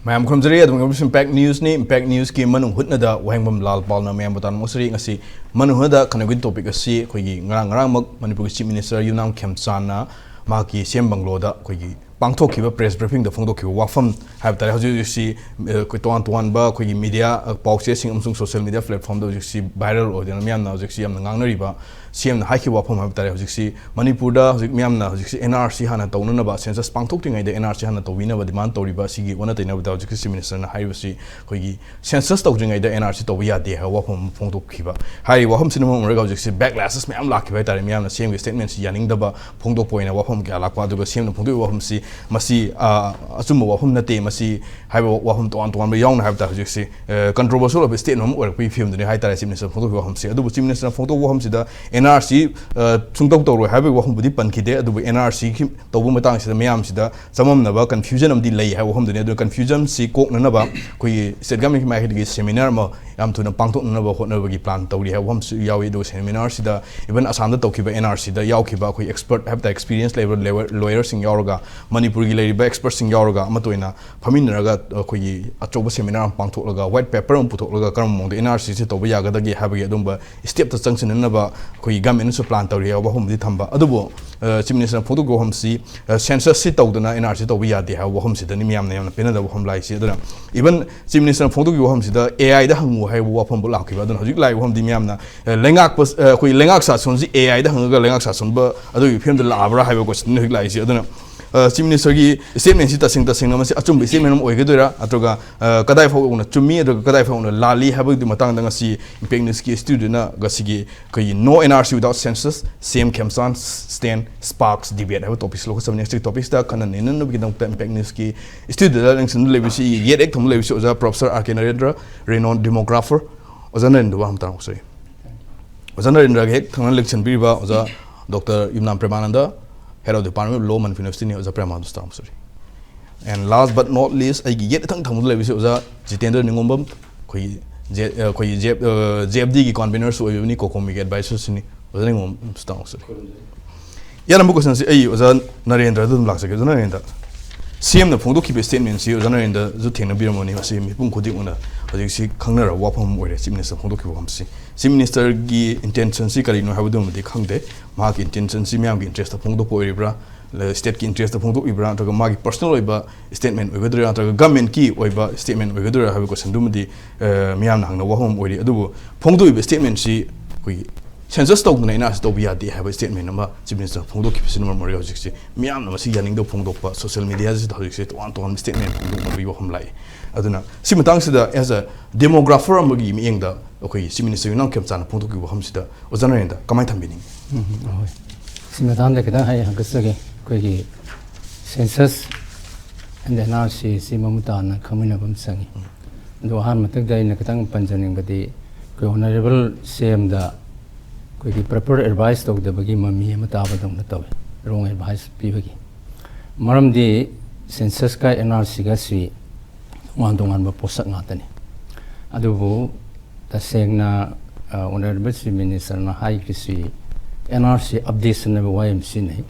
Ma'am Krumzari at the Impact News ni Impact News ki Manu Hutnada Wangbam Lal Palna Ma'am Butan Mosri ngasi Manu Hada kana good topic asi kogi ngarang mak Manipur Chief Minister Yunam Khemchand'S maki Siam Bangloda kogi pangthokhiba press briefing da phongdokhiba wafam habtare hoji si koi tuan ba kogi media pause sing amsung social media platform da si viral odena miam na hoji si am ngangnari ba CM na haiki wafam habtare hoji si Manipur da hoji miam na hoji si NRC hana tawnuna ba census pangthoktingai da NRC hana tawina ba demand tawriba sigi wana taina ba hoji si minister na haiba si kogi census tawjingai da NRC tawya de ha wafam phongdokhiba hai wafam sinema umra hoji si backlashes miam lakhiba tare miam na CM statement si yaning da ba phongdok poina wafam kya lakwa du CM na phongdok wafam si masi asumma wafam nate masi haiba wafam to ba yaung na habta hoji si controversial of statement or pi film de hai tare CM minister phongdok wafam si adu CM minister phongdok wafam si da NRC sungtok tawro haiba wafam budi pankhide adu NRC ki tawbu matang si da mayam si da samam na ba confusion amdi lei ha wafam de adu confusion si kok na ba koi state government ki mai seminar ma yam thuna pangthok na ba hotna ba gi plan tawri ha wafam si yawi do seminar si da even asam da tawkiba NRC da yaukhiba koi expert have the experience level lawyer sing yauraga Manipur gi lei ba expert sing yauraga amatoina phaminraga koi achoba seminar pangthok laga white paper am puthok laga karam mong de NRC si tawba yaga da gi ha ba gi adumba step ta changsin na ba koi government su plan tawri ha wafam di thamba adubo chief minister photo go hom si census si tawdana NRC tawba ya de ha wafam si da ni miyam na yam na pena da wafam lai si aduna even chief minister photo go hom si da AI da hangu hai wafam bu lakhiba aduna hojik lai wafam di miyam na lengak koi lengak sa son si AI da hangu ga lengak sa son ba adu film da labra hai ba question hojik lai si aduna chief minister gi statement si tasing na masi achum statement am oigedoira atroga kadai phau una chumi atroga kadai phau una lali ha di matang da ngasi Impact News ki studio na gasigi koi no NRC without census same Khemchand'S stand sparks debate ha topics lo some next topics da kana nen no bi dang Impact News ki studio da leng sin lebi si yet ek thum lebi si oza professor RK Narendra renowned demographer oza Narendra wa ham tang soi oza Narendra ge thang election bi ba oza Dr. Yumnam Premananda Head of the Department of Law Manipur University was a Prema Stam. And last but not least, I get a tongue was a Jitender Ningombum, JFD conveners who unique comic advisors in was a name Stam. Yanamukas was a Narendra Black CM the Pondo keep a statement, she was in the Zutina Birmoni, was a Punkudimuna, as you see, Kangner, Wapam, or a minister Pondo Kibamsi. Si minister gi intention si kali no habudum de khangde ma ki intention si myam gi interest phongdo po ibra le state ki interest phongdo ibra to ma gi personal oiba statement oigadra to government ki oiba statement oigadra habi ko sandum di myam nang no wahom oiri adu phongdo iba statement si koi census to na ina to biya de habi statement ma chief minister phongdo ki pisin mar mari hojik si myam na si yaning do phongdo pa social media si hojik si to an statement phongdo ma bi wahom lai aduna si matang sida as a demographer amagi mi engda okay si minister Yunam Khemchand'S phongdo ki waham sida ozana enda kamai thambini si matang da kada hai hangasage koi gi census and NRC si mamuta na khamina bam sangi do han matak dai na katang panjaning badi koi honorable CM da koi gi proper advice to da bagi mami amata badam na taw wrong advice pi bagi maram di census ka NRC ga si wandongan ba posak ngatani adubu tasengna honorable minister na high kisi NRC update na YMC nei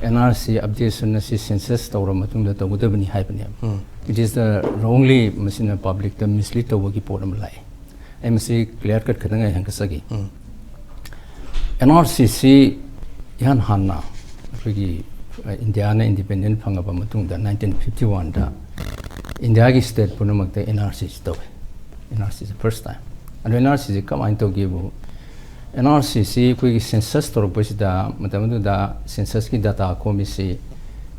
NRC update na si census tawra matung da tawudabani haibani it is the wrongly machine public the mislead tawagi podam lai MC clear cut khadanga hankasagi NRC si yan hanna rigi India na independent phangaba matung da 1951 da India ki state punamak da NRC stowe NRC is the first time and NRC is come into give NRC si koi census to posi da matam da census ki data ko mi si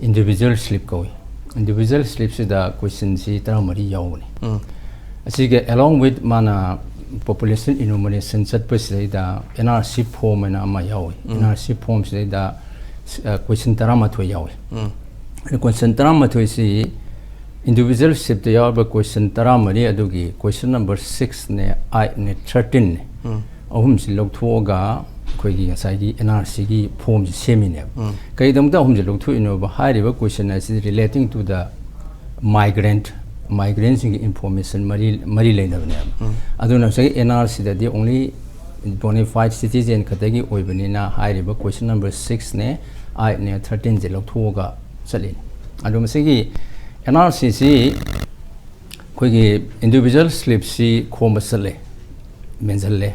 individual slip ko individual slip si da question si taramari yaw ni asige along with mana population enumeration chat posi da NRC form na ma yaw NRC form si da question taramath yaw question taramath si individual ship the yaw question taramari adugi question number 6 ne 8 ne 13 ne ahum si log thuoga khoi gi asai di NRC gi form semine kai dam da ahum ji log thu ino ba hai riba question is relating to the migrants information mari leina bane aduna sai NRC da the only bona fide citizen khatagi oibani na hai riba question number 6 ne 8 ne 13 ji log thuoga chalin aduma sai gi NRC si Koi individual slip si khomasale menzel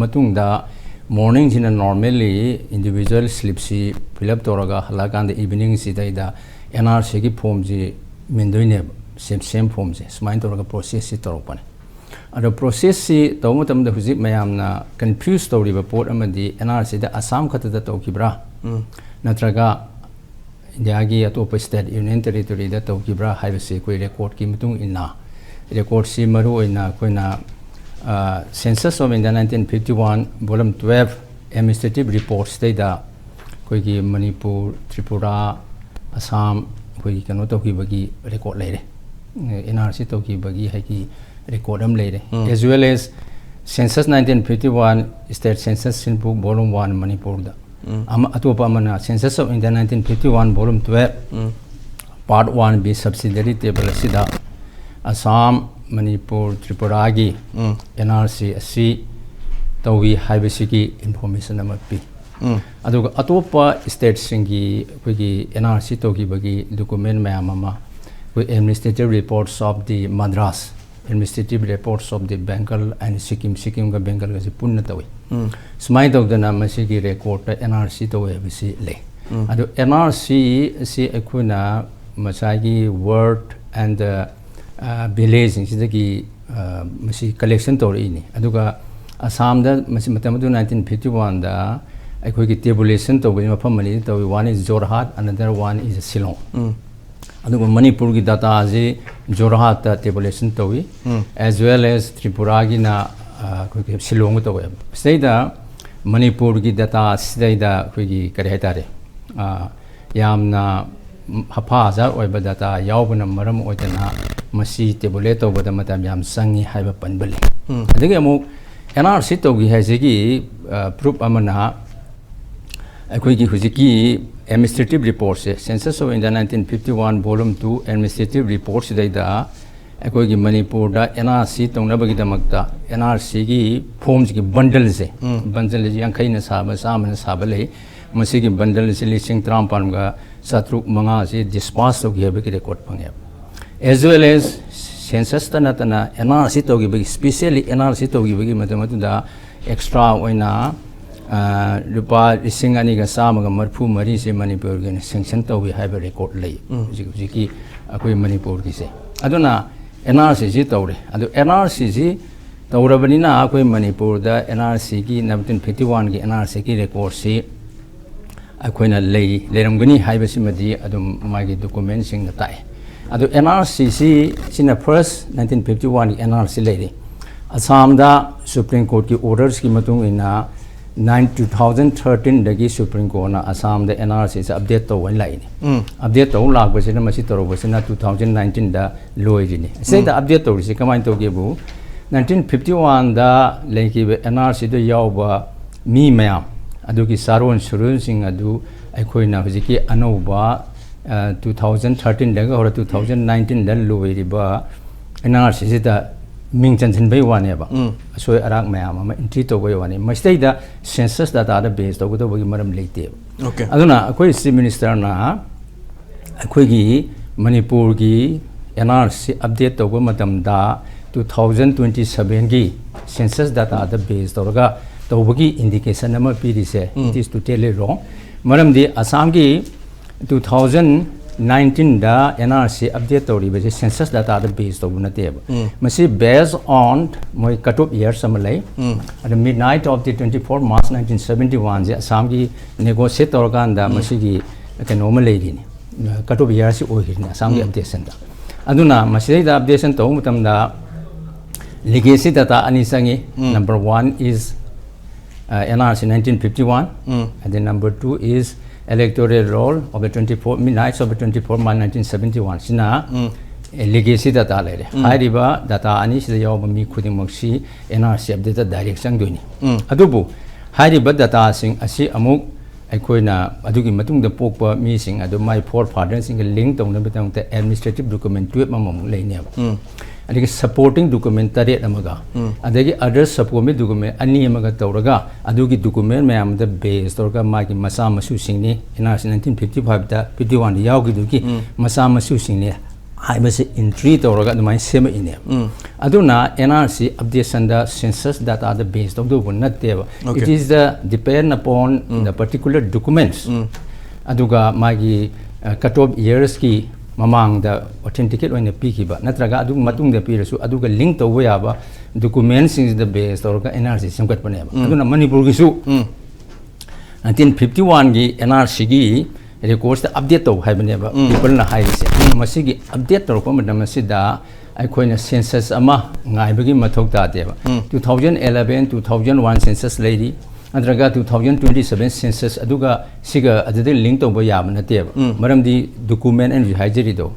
matungda morning jina normally individual slip si fill up toraga halakan the evening si da NRC ki form ji mendoine same form ji smain toraga process si torokpane ado process si tawmutam da huzik mayamna confused tori ba port amadi NRC da Assam khata da tokibra natraga Indiagi atopa state union territory da tokibra haibase koi record ki mutung inna record si maru ina koina census of India 1951 volume 12 administrative reports da koi ki Manipur Tripura Assam koi kano tokibagi record leire NRC tokibagi hai ki record am leire as well as census 1951 state census in book volume 1 Manipur da atopa mana census of India 1951 volume 12 part 1 b subsidiary table sida Assam Manipur Tripura gi NRC asi tawi haibasiki information amapi aduga atopa state singi kogi NRC togi bagi document mayamama we administrative reports of the Madras administrative reports of the Bengal and Sikkim ga Bengal ga punna tawi smai dogdana masigi record NRC tawi bisi le adu NRC si akuna masagi word and village sidagi masi collection tori ni aduga Assam da masi matamadu 1951 da akoi ki tabulation to bi mafam mani to one is Jorhat another one is Shillong aduga Manipur gi data ji Jorhat ta tabulation to wi as well as Tripura gi na koi ki Shillong to wi sei da Manipur gi data sei da koi gi kare hatare yamna hapa za oiba data yaubuna maram oitana masi tabulate to bada matam yam sangi haiba panbali adigi amuk NRC to gi haisigi proof amana akoi gi hujiki administrative reports census of India 1951 volume 2 administrative reports da akoi gi Manipur da NRC tongna bagi damakta NRC gi forms gi bundle se bundle ji yankai na saba samana saba le masi gi bundle se listing trampan ga satruk manga se dispatch to gi bagi record pangya as well as census tanatana NRC to gi specially NRC to gi matamatu da extra oina lupa lising ani ga sama ga marphu mari se Manipur gi sanction to gi have record lei jiki akoi Manipur gi se aduna NRC ji tawre adu NRC ji tawrabani na akoi Manipur da NRC gi 1951 gi NRC gi record si akoina lei leramgani haibasi madi adum magi document sing na tai adu NRC sina first 1951 NRC lady Assam da Supreme Court ki orders ki matung ina 2013 dagi Supreme Court na Assam da NRC sa update to wan lai ni update to lag basina masi toro basina 2019 da loi ni sei da update to si kamai to ge bu 1951 da leki NRC do yaw mi mayam adu ki saron surun sing adu aikoina hujiki anoba 2013 daga or 2019 dal loiriba NRC sida Khemchand'S bai wane ba so arak mayam ma entry to bai wane mastai da census data da base to go gi maram leite okay aduna akoi chief minister na akoi gi Manipur gi NRC update to go matam da 2027 gi census data da base to ga to bagi indication nama piri se it is totally wrong maram di Assam gi 2019 da NRC update to ribe census data da base to bunate masi based on moi cutoff years samalai at the midnight of the 24 March 1971 je Assam gi negotiate to ganda masi gi normal lady ni cutoff years si ohirni Assam gi updation da aduna masi da updation to mutam da legacy data ani sangi number 1 is NRC 1951 and then number 2 is electoral roll of the 24 midnights of the 24 March 1971 sina legacy data lere hariba data ani sida yaw mi khuding maksi NRC update direction doini adubu hariba data sing asi amuk aikoina adugi matung da pokpa mi sing adu my forefathers sing link tong na betang te administrative document 12 mamam leine adigi supporting document tare amaga adigi other supporting document ani amaga tawraga adugi document mayam da base torga magi masa masu singni NRC 1955 da 51 yawgi dugi masa masu singni haibase entry tawraga dumai sema ine aduna NRC updation da census data the based of the natteva it is the depend upon the particular documents aduga magi cutoff years ki mamang da authenticate oina pikiba natraga adu matung da pirasu aduga link to yaba documents is the base tawraga NRC semkat paneba aduna Manipur gi su 1951 gi NRC gi records the update to haibneba people na haise masigi update to ko madam sida aikoina census ama ngaibagi mathok ta deba 2011 2001 census lady adraga 2027 census aduga siga adade link to ba yam na teba maramdi document and hijeri do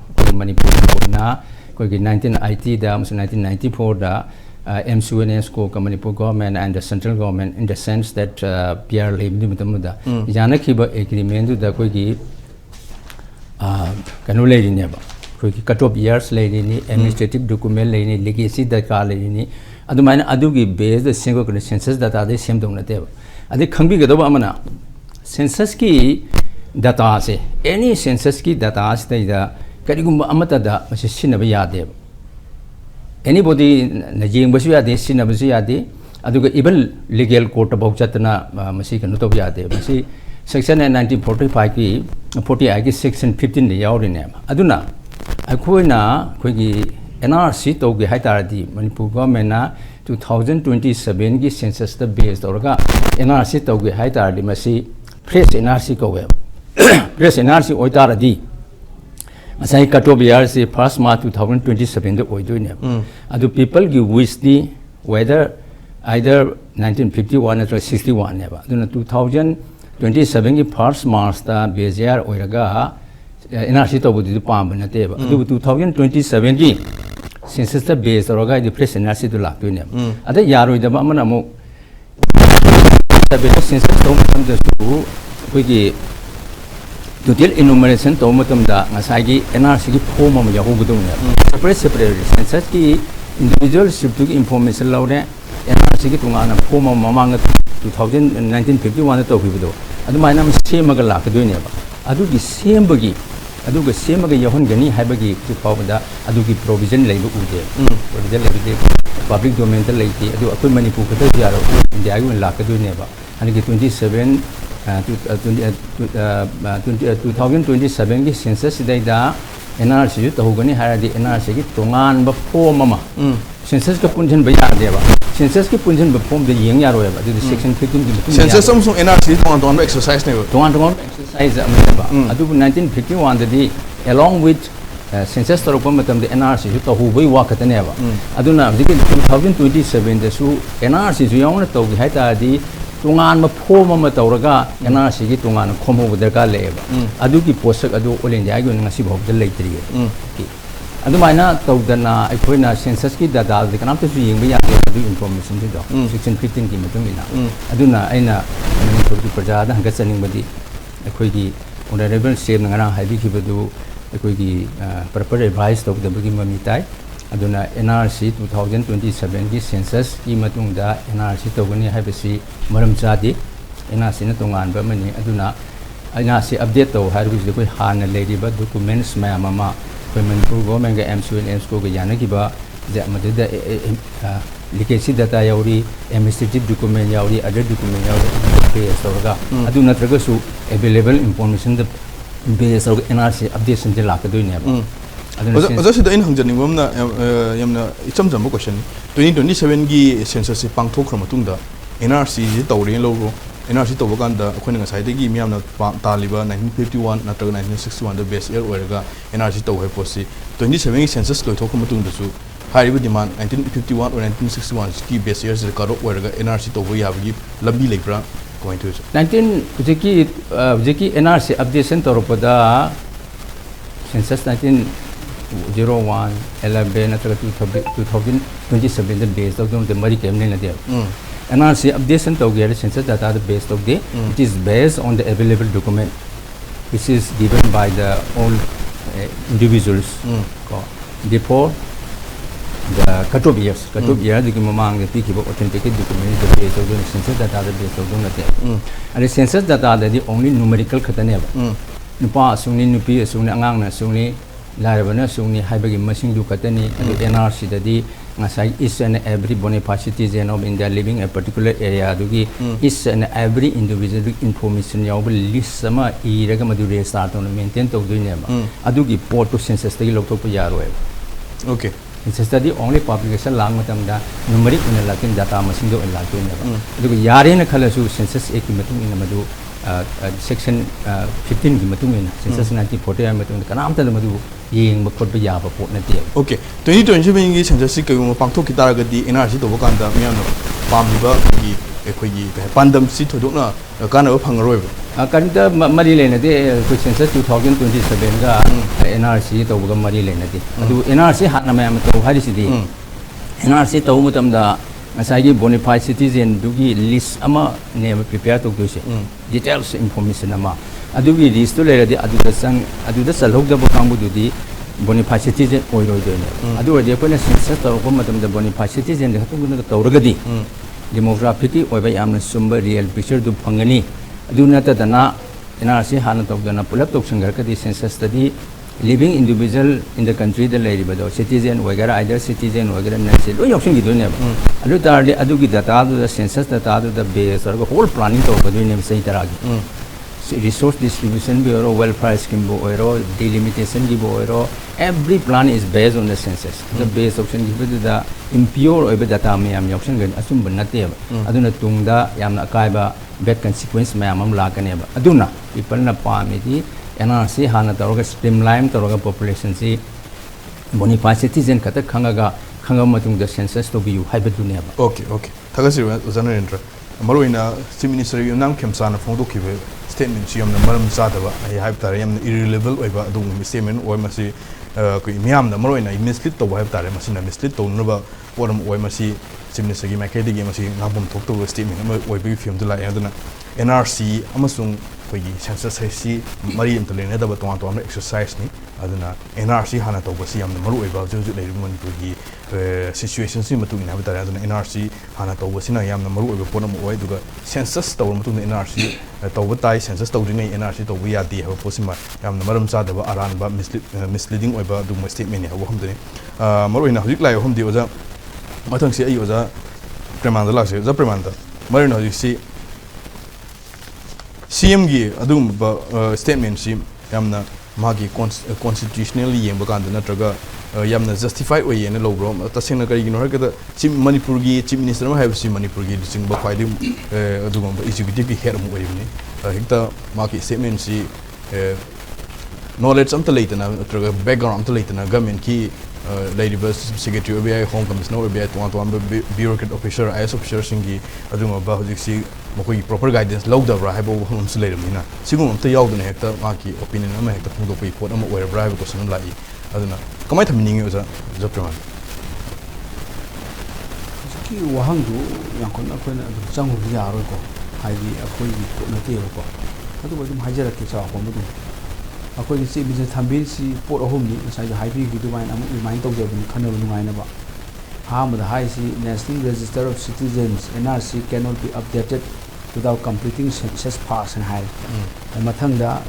Manipur na ko 1980 da 1994 da MCNS ko Manipur government and the central government in the sense that PR label muda jana kiba agreement da ko gi kanu lady neba ko gi cut off years lady ni administrative document lady ni legacy da ka lady ni adumaina adugi base the single census data de same dong na teba ade khangbi ga do amana census ki data se any census ki data se da karigum amata da masi sinaba yadeba anybody najing basu yade sin basu yade aduga even legal court about chatna masi kanu to yade masi section 1945 ki 40 ki section 15 le yawrine aduna akoina khogi NRC to ge haitaradi Manipur government na 2027 ki census the based orga NRC to ge haitaradi masi fresh NRC ko we fresh NRC oitaradi Masai cutoff year se first March 2027 the oidoine adu people give wish the whether either 1951 or 61 neba aduna 2027 ki first March ta base year oiraga NRC to budi pam na teba adu 2027 ki census the base oroga the fresh NRC to laktoine ada yaroi da amana mo census to samda su kogi total enumeration to matamda ngasagi NRC ki form am yahu gudung ne separate census ki individual ship information lawre NRC ki tungana form am mamang 1951 to bido adu maina same ga la kadoi ne ba adu gi same bagi adu ga same ga yahon gani haibagi ki pawda adu gi provision leibu ude provision leibu public domain ta leiti adu akoi Manipur ka ta yaro india gi la kadoi ne ba ani gi 27 2027 ki census data NRC to hogani haradi NRC ki tongan ba form ama census ka punjan ba ya deba census ki punjan ba form de yeng ya roya ba de section 15 ki census amsung NRC tongan exercise ne tongan exercise ama ba adu 1951 de along with census to ko matam de NRC to hu bai wa katane ba aduna 2027 de su NRC ju yong na to gi haita di tungan ma form ma tawraga NRC gi tungan khomo darka leba adu ki posak adu all India gi ngasi bhog de leitri adu maina tawdana aikoina census ki data de kanam te ying ba ya adu information de section 15 ki matung ina aduna aina Manipur ki praja da hanga chaning badi aikoi gi honorable same ngara haibi ki badu aikoi gi proper advice to de bagi mamitai aduna NRC 2027 ki census ki matung da NRC to gani haibasi maram chadi NRC na tongan ba mani aduna NRC update to harbi de koi han lady ba documents ma mama koi Manipur government ga MCNS ko ga yana ki ba ja made da legacy data yauri administrative document yauri other document yauri base orga aduna traga su available information the base orga NRC updation de la ka do ne ba Oza sida in hangjani wamna yamna icham jamba question 2027 gi census se pangthok khra matungda NRC ji tawre logo NRC tawganda akhona ngasai degi miyamna taliba 1951 natra 1961 the base year oiraga NRC tawhe posi 27 gi census loi thok matungda su hariba demand 1951 or 1961 ki base years re karo oiraga NRC tawbo yabagi lambi leibra going to 19 jeki NRC updation toropada census 1901 11 atau 2027 the base of the mari kemne na dia NRC updation to get census data the base of the it is based on the available document which is given by the all individuals therefore the cutoff years the mamang the pick authenticate document the base of the census data the base of the and the census data the only numerical khatane ba nupa sungni nupi sungni angang na sungni ꯂꯥꯏꯔꯕꯅ ꯁꯨꯡꯅꯤ ꯍꯥꯏꯕꯒꯤ ꯃꯁꯤꯡꯗꯨ ꯈꯛꯇꯅꯤ ꯑꯗꯨ NRC ꯗꯗꯤ ngasai each and every bona fide citizen of India living a particular area adugi each and every individual information yawba list sama iraga madu register tawna maintain tawdoine ba adugi port to census tagi lokthokpa yaroi okay census tadi only publication lang matamda numeric ina lakin data masing do lakin ba adugi yare na khalasu census ek matung ina madu section 15 gi matung ina census 1940 matung kanam ta madu yeng ba khotba yaba pot na te okay 2027 gi census si kayum pangthok ki taragadi NRC to ba kanda miyamna pamliba gi ekhoigi pandam si thodokna kana ba phangaroi ba kanta mari lena de census 2027 ga NRC to ba mari lena de adu NRC hatna mayam to hari si di NRC to mutam da ngasai gi bona fide citizen dugi list ama ne prepare to dose details information ama adugi list to lera de aduda sang aduda salhok da ba kangbu dudi bona fide citizen oiroi doine adu ode kona census to ko matam da bona fide citizen de hatung na tawragadi demographic ki oiba yamna sumba real picture du phangani adu na ta dana NRC hana to dana pulap to sangar ka di census study living individual in the country the lady bado citizen wagera either citizen wagera non citizen lo option gi doine ba adu tarde adu gi data du the census data du the base or whole planning to ko doine sei taragi resource distribution bureau welfare scheme bureau delimitation gi bureau every plan is based on the census the base option gi the impure or data me am option gan asum banate ba aduna tungda yamna kai ba bad consequence me am la kane ba aduna people na pa me di NRC hana tawga streamline tawga population si bona fide citizen kata khangaga khangam matung the census to biu haibadu ne ba okay okay thagasi zanarendra maroina chief minister yunam khemchana phongdokhibe statement si yamna maram sadaba ai haib tare yamna irrelevant oiba adung statement oi masi ko miyam na maroina mislead to haib tare masina mislead to naba poram oi masi chief minister gi makai digi masi ngabum thok to statement ama oi bi film dula yaduna NRC amasung koigi census si mari amtale ne daba tong tong exercise ni aduna NRC hana to basi yamna maru oiba ju ju leiru Manipur gi situation si matu ina habitare aduna NRC hana to basi na yamna maru oiba ponam oi duga census to matu NRC to batai census to dingai NRC to bi yadi ha posima yamna maram sa daba aran ba misleading oiba du statement ni ha hom de maru ina hujik lai hom di oja mathang si ai oja premanda la se oja premanda maru na si CM gi adum ba statement si yamna magi constitutionally yeng bakan da natraga yamna justify oi yena lobro tasena kari gi no harka chief Manipur gi chief minister ma have si Manipur gi sing ba faidi adum ba executive gi head mo oi ni hekta magi statement si knowledge amta leitana natraga background amta leitana government ki lady bus secretary OBI home commissioner OBI to bureaucrat officer IS officer singi adum ba hojik si mokoi proper guidance logdabra haibo hom suleiramina sigum amta yawduna hekta maki opinion ama hekta phungdokpai pot ama oirabra haibo question lai aduna kamai thaminingi oja jopran ki wahang du yankon akoina changu yaro ko haidi akoi ko na te ko adu badum hajara ke cha ko mudu akoi si business thambil si pot ahum ni sai haibi gi du main am remind to jabun khana lu ngai na ba hamad hai si national register of citizens NRC cannot be updated without completing census pass and high mathang da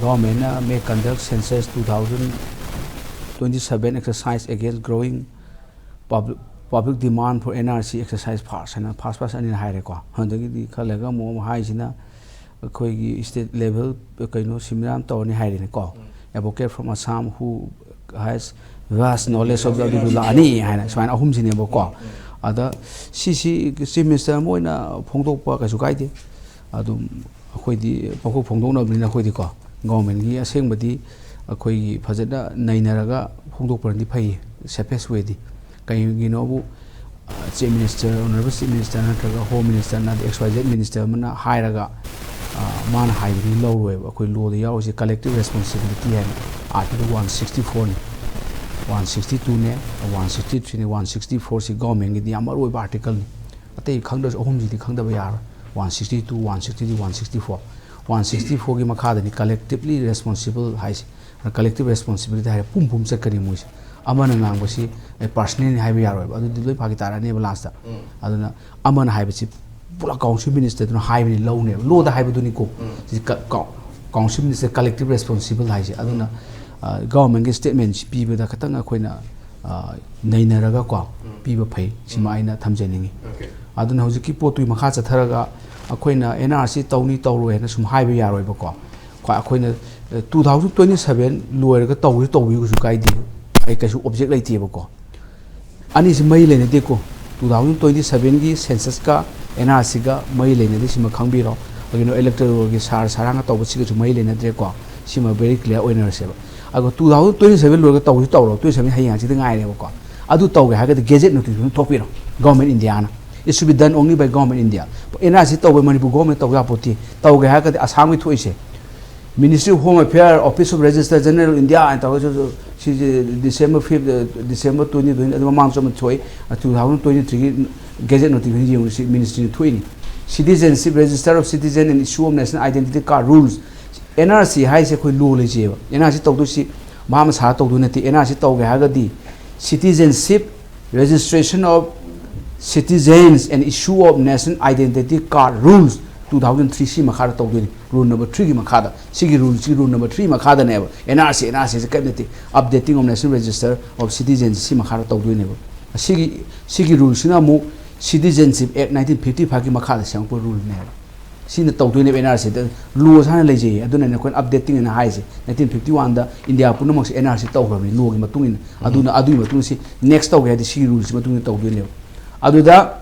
government may conduct census 2027 exercise against growing public demand for NRC exercise pass and pass and high ko handagi di khalaga mo high sina khoi gi state level kaino simram to ni high ne ko advocate from Assam who has vast knowledge of the ani haina swain ahum sine bo ko ada si minister moina phongdok pa kasu kai de adum akhoi di pako phongdok na bina khoi di ko government gi aseng badi akhoi gi phajada nainaraga phongdok par di phai safest way di kai gi no bu chief minister honorable chief minister na traga home minister na XYZ minister mana hairaga man haibri low way akhoi law de yaw si collective responsibility and article 164 ni 162 ne 163 ne 164 si government gi amar oi article ni atei khangda ohum ji di khangda ba yar 162 163 164 164 gi makha da ni collectively responsible hai collective responsibility hai pum pum sakari mu amana ngang ba si personally hai ba yar adu di loi phagi tara ne ba last aduna amana hai ba si pula council minister tu hai ni law ne law da hai ba du ni ko council minister collective responsible hai aduna government ki statement piba da khatang akoina nainaraga ko piba phai sima aina thamjeningi aduna hojiki potui makha chatharaga akoina NRC tawni tawro hena sum haiba yaroi ba ko akoina 2027 loiraga tawri tawbi ku su kaidi ai kasu object laiti ba ko ani si mai lene de ko 2027 gi census ka NRC ga mai lene de sima khangbiro agino electoral gi saranga tawba si ku mai lene de ko sima very clear oiner se ba ago 2027 loiraga tawri tawro 27 hayang si de ngai re ba ko adu tawge ha ga de gazette notification thopiro government India na it should be done only by government India NRC tawbe Manipur government tawga poti tawge ha ga de asam gi thoise Ministry of Home Affairs, Office of Registrar General India, and December 5th, December 2020, the month of 2023 Gazette Notification Ministry 20. Citizenship Register of Citizen and Issue of National Identity Card Rules. NRC has a quick law. NRC talk to see Mamas Hato Dunati, NRC talk Hagadi. Citizenship Registration of Citizens and Issue of National Identity Card Rules. 2003 si makhada tawdini rule number 3 gi makhada sigi rule number 3 makhada ne NRC is kabineti updating of national register of citizens si makhada tawdini sigi rule sina mu citizenship act 1955 gi makhada sangpo rule ne sina tawdini NRC da law sana leje aduna ne kon updating na haise 1951 da India punamak si NRC tawgrami law gi matungin adui matung si next taw ga di sigi rule si matung tawdini aduda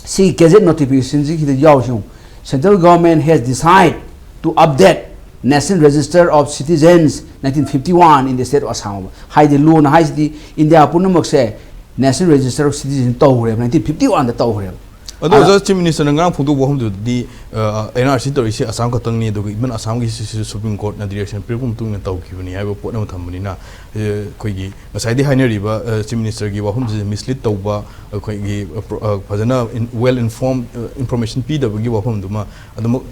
si gazette notification ji da yaw Central government has decided to update National Register of Citizens 1951 in the state of Assam. High the law na high the India punamak say National Register of Citizens tawre 1951 the tawre. Although Chief Minister ngang phungtu bo hum di NRC to isi Assam ka tangni do even Assam gi Supreme Court na direction prepum tung na taw kibuni haiba pot na thamani na khoi gi asai di hainari ba Chief Minister gi wa hum mislead tawba khoi gi phajana well informed information pi da gi wa hum duma adum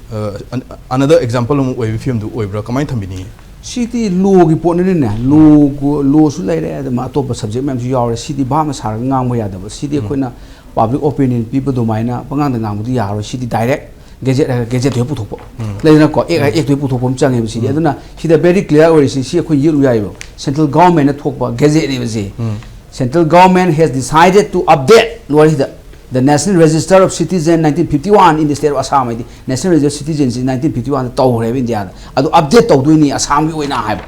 another example of oi film do oi bra kamai thambini city law gi pot ne law su lai re ma top subject mem su yaw city ba ma sar ngang mo ya da city khoina public opinion people do maina pangang da ngang di yaro city direct gazette he puthok leina ko ek to puthok pom change bi city aduna city very clear ori si khoi yiru yaibo central government na thokba gazette ne bi central government has decided to update the National Register of Citizens 1951 in the state of Assam. The National Register of Citizens in 1951 tawre India adu update tawduini Assam gi oina haib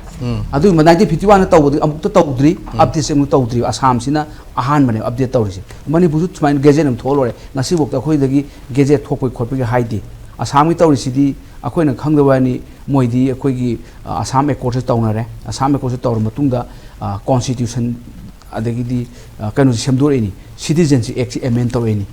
adu 1951 tawdu amuk tawdri update se mu tawdri Assam sina ahan mane update tawrisi Manipur smain gazette am tholore ngasi bokta khoi dagi gazette thokoi khotpi gi haidi Assam gi tawrisi di akoina khangdawani moidi akoi gi Assam Accord se tawnare Assam Accord se tawr matungda constitution adagidi kanu semdor ini citizenship act amendment tawini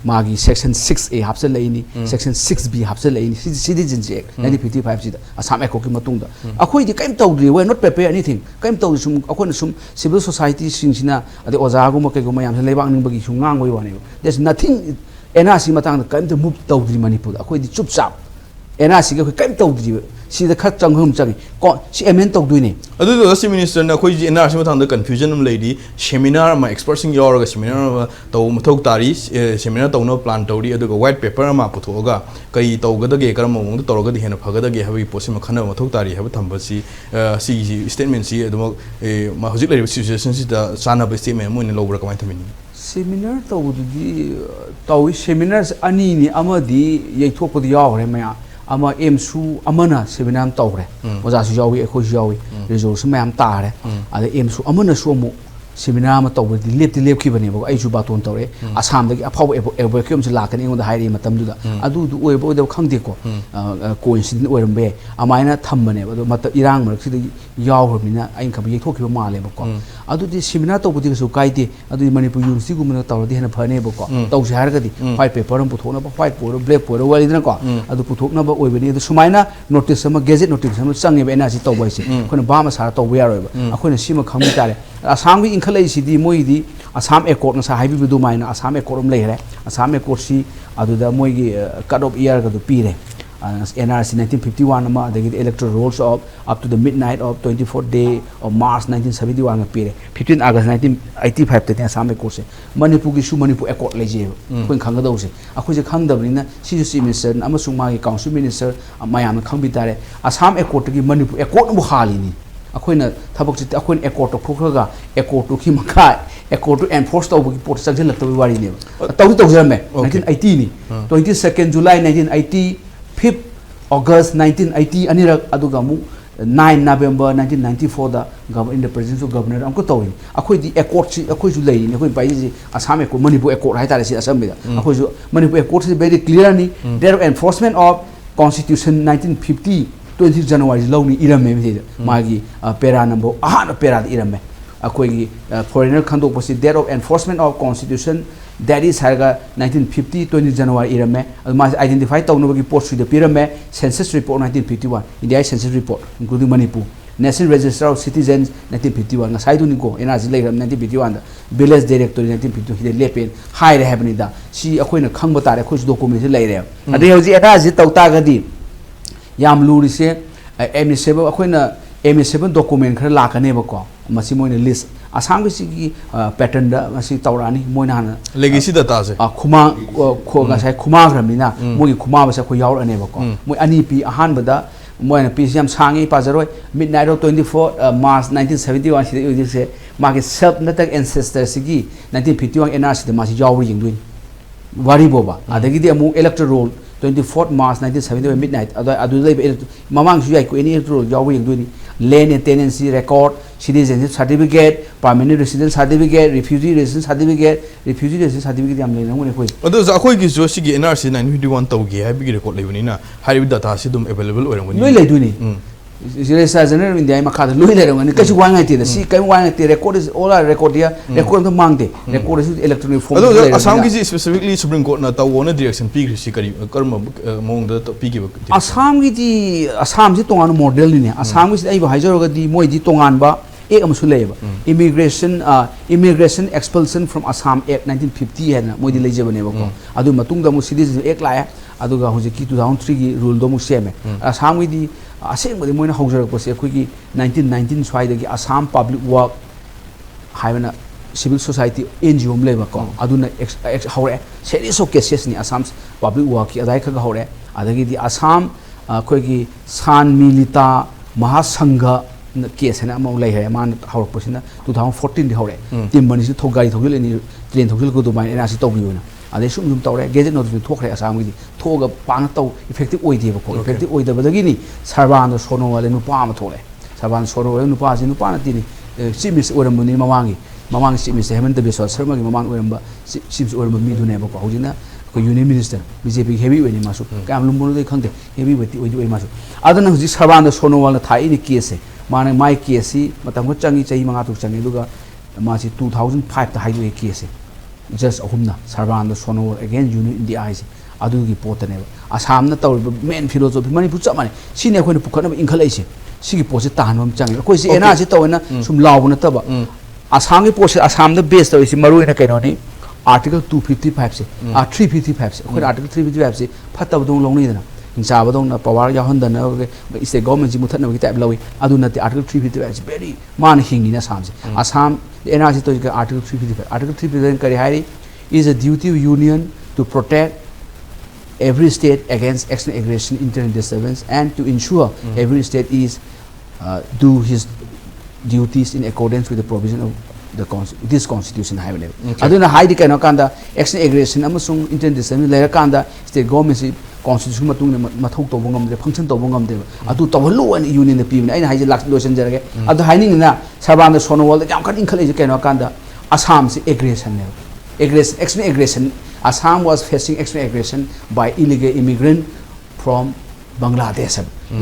magi section 6A hapsel laini section 6B hapsel laini citizenship act 1955 sida Assam Accord ki matungda akhoi di kaim tawdri we not prepare anything kaim tawdri sum akhoi sum civil society singsina ade oja gu ma kai gu mayam leibang ning bagi sum ngang wei wane there's nothing NRC matang da kaim to move tawdri Manipur akhoi di chup chap NRC ga kaim tawdri sida khat changhum changi ko si amendment tawduini adu do Chief Minister na khoi NRC matang da confusion am lady seminar ma expert sing yor ga seminar taw mathok tari seminar taw no plan tawri adu ga white paper ma putho ga kai taw ga da ge karam mong da taw ga de hena phaga da ge habi posim khana mathok tari hab thamba si si statement si adu ma hojik lai situation si da sana ba statement mo ne lobra kamai thamini seminar tawdi taw seminars ani ni amadi yaithok podi yawre maya ama emsu amana seminar tawre oja su yawi ekhoi yawi resolution mayam tare ada emsu amana su mu seminar ma tawre di lep ki bane ba ai su baton tawre Assam da apaw evacuum se lakani ngon da hairi matam du da adu du oi bo da khangde ko coincident oiram be amaina thambane ba mata irang marak si yaw mina ain khab ye thokki ba male ba ko adu di seminar to budi su kaite adu Manipur university gumna tawre di hena phane ba ko taw se har ga di white paper am puthona ba white board black board wali dina ko adu puthokna ba oi bani adu sumaina notice ma gazette notice ma change be na si taw ba si khona ba ma sara taw ba yaroi ba akhona sima khangmi tare Assam gi inkhalai si di moi di Assam Accord na sa haibi bidu maina Assam Accord am leire Assam Accord si adu da moi gi cut off year ga du pire NRC 1951 ma the electoral rolls of up to the midnight of 24th day of March 1971 ma pire 15 August 1985 te Assam Accord se Manipur gi su Manipur Accord leje ko khang ga do se akhoi je khang da ni na si su minister amasung ma gi council minister mayam khang bi tare Assam Accord gi Manipur Accord bu hali ni ꯑꯩꯈꯣꯏꯅ ꯊꯕꯛꯁꯤ ꯑꯩꯈꯣꯏꯅ ꯑꯦꯀꯣꯔꯠ ꯇꯧꯊꯣꯛꯈ꯭ꯔꯒ ꯑꯦꯀꯣꯔꯠꯇꯨꯒꯤ ꯃꯈꯥ ꯑꯦꯀꯣꯔꯠꯇꯨ ꯑꯦꯟꯐꯣꯔꯁ ꯇꯧꯕꯒꯤ ꯄꯣꯠ ꯆꯪꯁꯤꯜꯂꯛꯇꯕꯒꯤ ꯋꯥꯔꯤꯅꯦꯕ ꯇꯧꯖꯔꯝꯃꯦ 1980ꯅꯤ 22 July 1980 5 August 1980 ꯑꯅꯤꯔꯛ ꯑꯗꯨꯒ ꯑꯃꯨꯛ 9 November 1994ꯗ in the presence of governor ꯑꯃꯨꯛꯀ ꯇꯧꯔꯤ ꯑꯩꯈꯣꯏꯗꯤ ꯑꯦꯀꯣꯔꯠꯁꯤ ꯑꯩꯈꯣꯏꯁꯨ ꯂꯩꯔꯤꯅꯤ ꯑꯩꯈꯣꯏ ꯄꯥꯏꯁꯤ ꯑꯁꯥꯝ ꯑꯦꯀꯣꯔꯠ ꯃꯅꯤꯄꯨꯔ ꯑꯦꯀꯣꯔꯠ ꯍꯥꯏꯇꯥꯔꯦ ꯁꯤ ꯑꯁꯝꯕꯤꯗ ꯑꯩꯈꯣꯏꯁꯨ ꯃꯅꯤꯄꯨꯔ ꯑꯦꯀꯣꯔꯠꯁꯤ ꯚꯦꯔꯤ ꯀ꯭ꯂꯤꯌꯔꯅꯤ date of enforcement of constitution 1950 20 January ꯂꯧꯅꯤ ꯏꯔꯝꯃꯦ ꯃꯁꯤꯗ ꯃꯥꯒꯤ ꯄꯦꯔꯥ ꯅꯝꯕꯔ ꯑꯍꯥꯟꯕ ꯄꯦꯔꯥꯗ ꯏꯔꯝꯃꯦ ꯑꯩꯈꯣꯏꯒꯤ ꯐꯣꯔꯦꯅꯔ ꯈꯪꯗꯣꯛꯄꯁꯤ date of enforcement of constitution date is ꯍꯥꯏꯔꯒ 1950 20 January ꯏꯔꯝꯃꯦ ꯑꯗꯨ ꯃꯥꯁꯤ ꯑꯥꯏꯗꯦꯟꯇꯤꯐꯥꯏ ꯇꯧꯅꯕꯒꯤ ꯄꯣꯠ ꯁꯨꯗ ꯄꯤꯔꯝꯃꯦ ꯁꯦꯟꯁꯁ ꯔꯤꯄꯣꯔꯠ 1951 ꯏꯟꯗꯤꯌꯥꯒꯤ census report including Manipur national register of citizens 1951 ꯉꯁꯥꯏꯗꯨꯅꯤꯀꯣ NRC ꯂꯩꯔꯝ 1951ꯗ ꯚꯤꯂꯦꯖ ꯗꯥꯏꯔꯦꯛꯇꯣꯔꯤ 1952 ꯁꯤꯗ ꯂꯦꯞꯄꯦ ꯍꯥꯏꯔꯦ ꯍꯥꯏꯕꯅꯤꯗ ꯁꯤ ꯑꯩꯈꯣꯏꯅ ꯈꯪꯕ ꯇꯥꯔꯦ ꯑꯩꯈꯣꯏꯁꯨ ꯗꯣꯀꯨꯃꯦꯟꯁꯤ ꯂꯩꯔꯦ ꯑꯗꯩ ꯍꯧꯖꯤꯛ NRC ꯇꯧ ꯇꯥꯔꯒꯗꯤ ꯌꯥꯝ ꯂꯨꯔꯤꯁꯦ admissible ꯑꯩꯈꯣꯏꯅ admissible document ꯈꯔ ꯂꯥꯛꯀꯅꯦꯕꯀꯣ ꯃꯁꯤ ꯃꯣꯏꯅ ꯂꯤꯁ ꯑꯁꯥꯝꯒꯤꯁꯤꯒꯤ ꯄꯦꯇꯔꯟꯗ ꯃꯁꯤ ꯇꯧꯔꯛꯑꯅꯤ ꯃꯣꯏꯅ ꯍꯥꯟꯅ legacy data se ꯈꯨꯃꯥꯡ ꯉꯁꯥꯏ ꯈꯨꯃꯥꯡꯈ꯭ꯔꯕꯅꯤꯅ ꯃꯣꯏꯒꯤ ꯈꯨꯃꯥꯡꯕꯁꯦ ꯑꯩꯈꯣꯏ ꯌꯥꯎꯔꯛꯑꯅꯦꯕꯀꯣ ꯃꯣꯏ ꯑꯅꯤ ꯄꯤ ꯑꯍꯥꯟꯕꯗ ꯃꯣꯏꯅ ꯄꯤꯁꯤ ꯌꯥꯝ ꯁꯥꯡꯉꯤ ꯄꯥꯖꯔꯣꯏ midnight of 24 March 1971 ꯁꯤꯗ ꯑꯣꯏꯗꯣꯏꯁꯦ ꯃꯥꯒꯤ ꯁꯦꯜꯐ ꯅꯠꯇ꯭ꯔꯒ ꯑꯦꯟꯁꯦꯁꯇꯔꯁꯤꯒꯤ 1951 NRCꯗ ꯃꯥꯁꯤ ꯌꯥꯎꯕ ꯌꯦꯡꯗꯣꯏꯅꯤ ꯋꯥꯔꯤ ꯕꯣꯕ ꯑꯗꯒꯤꯗꯤ ꯑꯃꯨꯛ electoral 24 March 1971 midnight ꯑꯗꯨꯗ ꯂꯩꯕ ꯃꯃꯥꯡꯁꯨ ꯌꯥꯏ ꯀꯣ ꯑꯦꯅꯤ electoral ꯌꯥꯎꯕ ꯌꯦꯡꯗꯣꯏꯅꯤ land and tenancy record citizenship certificate permanent resident certificate refugee resident certificate yam leina ngone khoi adu za khoi gi jo sigi NRC 951 tawgi habi gi record leibani na haribi data si dum available oirangani loi leiduni Registrar General India makha loi leirangani kachu wangai te si kai wangai te record is all are record ya record to mangde record is electronic form adu asam gi specifically Supreme Court na tawona direction pi gri si kari karma mong da pi gi asam gi di asam si tongan model ni asam gi ai ba haijaroga di moi di tongan ba ek amsu leba immigration expulsion from Assam Act 1950 hena moi di lejebane ba ko adu matung da mu citizen ek la adu ga hoje ki 2003 gi rule do mu seme Assam gi di aseng bodi moi na haujarak pa se khoi gi 1919 swai da gi Assam Public Work haibana civil society NGO leba ko adu na haure series of cases ni Assam Public Work ki adai kha haure adagi di Assam khoi gi San Milita Mahasangha case na among lay hai man haur posina 2014 di haure tim bani si thogai thogil ni train thogil ko dubai NRC to biuna ade sum tawre gazette notification thokre Assam gi thoga pang taw effective oi de ko effective oi da badagi ni sarban sono wale nu pa ma thole sarban sono wale nu pa ji nu pa na tini simis oram ni mamang simis hemen de besol sarma gi mamang oram ba simis oram mi du ne ba ko hojina ko union minister BJP heavy oi ni masu kam lumbo de khangde heavy wati oi masu adana hoji sarban sono wale thai ni case माने माई केसी मतम को चंगी चही मंगा तुक चंगी दुगा मासी 2005 ता हाइवे केसी जस्ट अहुमना सर्वान द सोनो अगेन यूनिट इंडिया आइसे अदुगी पोतने असम न तौर मेन फिलोसॉफी मणिपुर च माने सिने अखोइन पुखन इंखलैसे सिगी पोसे तानम चंगी कोइ से एना से तौना सुम लाउ न तब असम के पोसे असम द बेस तौसी मरुइना कैनोनी आर्टिकल 255 से 355 से अखोइ आर्टिकल 355 से फतब दो लोंनी दना इंसाबदों पावर याहंदन स्टेट गवर्नमेंट जी मुथन की टाइप लवी अदुनते आर्टिकल 355 इज वेरी मान हिंगिना सामसे असम एनआरसी तो आर्टिकल 355 आर्टिकल 355 करी हाई is a duty of union to protect every state against external aggression internal disturbance and to ensure every state is do his duties in accordance with the provision of this constitution high level aduna high di kana kanda external aggression amasung internal disturbance layer kanda state government si constitution matung mathau to bongam de function to bongam de adu to lu an union de pibna aina haije lak lotion jarage adu haining na sarban da sono wal jam kan inkhale je kana kanda Assam si aggression ne external aggression Assam was facing external aggression by illegal immigrant from Bangladesh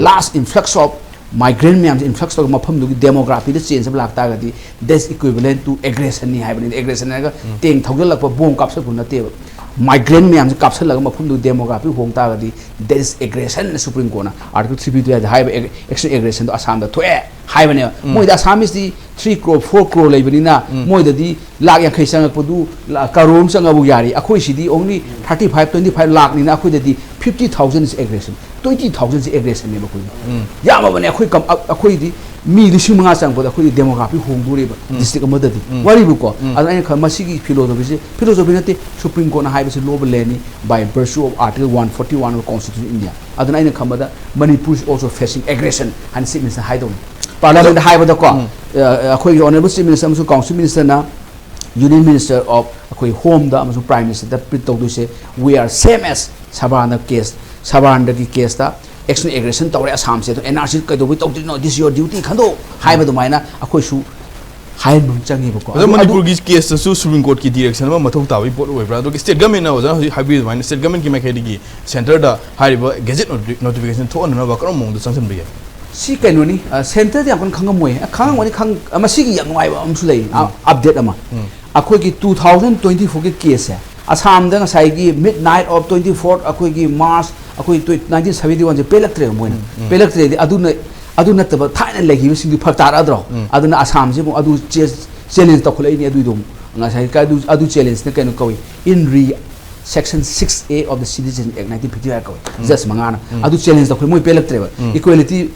last influx of migrant myam influx of mafam du demography de change lakta ga di this equivalent to aggression ni haibani aggression ga teng thogal lakpa bom kapsa kun na te migrant myam se kapsa lag mafam du demography hongta ga di there is aggression Supreme Court na article 352 high external aggression to Assam da thoe haibani moi da Assam is the 3 crore 4 crore leibani na moi da di lak yang khai sang podu karom sang abu yari akhoi si di only 35 25 lakh ni na akhoi da di 50,000 is aggression 20,000 is aggression ne ba koi ya ma bane akhoi di mi du sing manga sang poda akhoi demography hongdure ba district amada di wari bu ko ana kha masigi philosophy nate Supreme Court na haiba se law leni by virtue of article 141 of Constitution India adana ina khamada Manipur is also facing aggression and sickness haidon Parliament high with the call. Honorable Chief Minister, Council Minister, Union Minister of Home, the Prime Minister, that to say we are same as Sabaranda case, Sabaranda case, action aggression, Tower Assam said, NRC, this is your duty, Kando, high with the minor, Akoshu. The Manipur case the Supreme Court direction of Matota, we put away. State government now, hybrid wine, state government Kimakadi, center the high gazette notification to another among the Sansan Bay. See, can we center the Kangamway, a Kang, a Masiki young wife, update Ama. A quick 2024 case. Assam then Saigi, midnight of 24th, a quick March, a quick 1971, the Pelactre win. Pelactre, the Aduna tiny like he was in the Patara. Aduna Assam, Adu challenge the Colony Adudum. Adu challenge the Kanukoi in re Section 6A of the Citizenship Act 1955. Just Mangana. Adu challenge the Colony Pelactre. Equality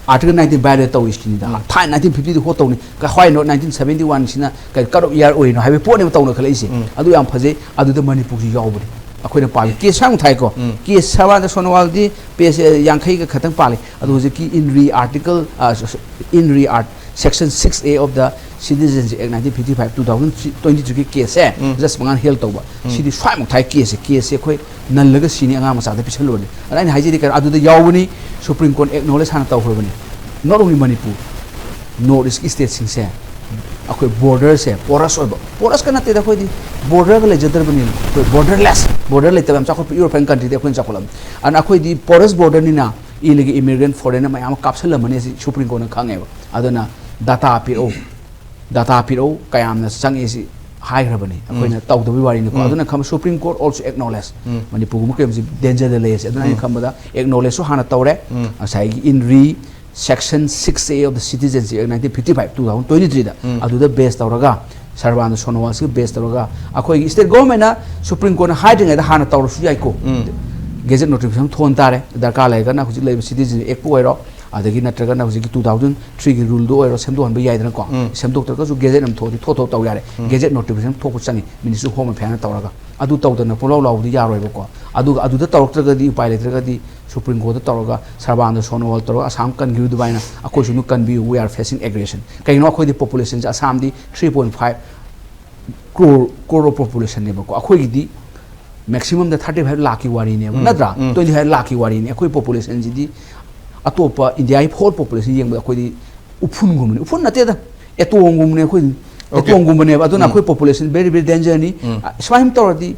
Article 19 by the Tawiskin. Time 1950 the Hotoni, why not 1971 Sina, cut up year away, have a point of Tono Kalisi. Adu Ampaze, Adu the Manipuri Yobri. According to Pali, Kiss Sang Taiko, Kiss Sava the Sonawaldi, PS Yankee Katan Pali, Adu was a key in re article in re art Section 6A of the Citizenship Act 1955 2023 case, just Mangan Hill Toba. She is five Thai case, non legacy Amasa the Pichalodi. And I Hajika Adu the Yawani, Supreme Court acknowledged Hanato Hovani. Not only Manipur, no risk state sincere. Akoi borders hai porous kana te dakoi di border le jadar bani borderless border le tabam chakol European country de akoi chakolam and akoi di porous border ni na illegal immigrant foreigner mayam capsule mane Supreme Court na khange aduna data piro kayam na changi si high rabani akoi na taw do wari ni ko aduna kham Supreme Court also acknowledge mani pugum kem si danger de le aduna kham da acknowledge so hana tawre asai in re Section 6A of the Citizenship Act 1955 2023 da adu based tawraga Sarvana Sonawasi based tawraga akoi state government Supreme Court hiding da hana tawru su yai ko gazette notification thon tare darka laiga na huji lei Citizenship Act oiro adagi natraga na huji 2003 gi rule do oiro semdo han ba yai da ko semdo tar ka su gazette nam thodi tho taw yare gazette notification tho ko changi Ministry Home Affairs tawraga adu tawdana polo law di yaroi ba ko adu da tawrtra di upai letra di Supreme Court tawraga Sarvanda Sonawal tawraga Assam kan gi dubaina akoi sunu kan bi we are facing aggression kaino akoi di population Assam di 3.5 crore population ne ba ko akoi di maximum the 35 lakh ki wari ne nadra 25 lakh ki wari ne akoi population ji di atopa India whole population yeng ba akoi di upun gum ne upun na te da etong gum ne akoi etong gum ne aduna akoi population very danger ni swahim tawra di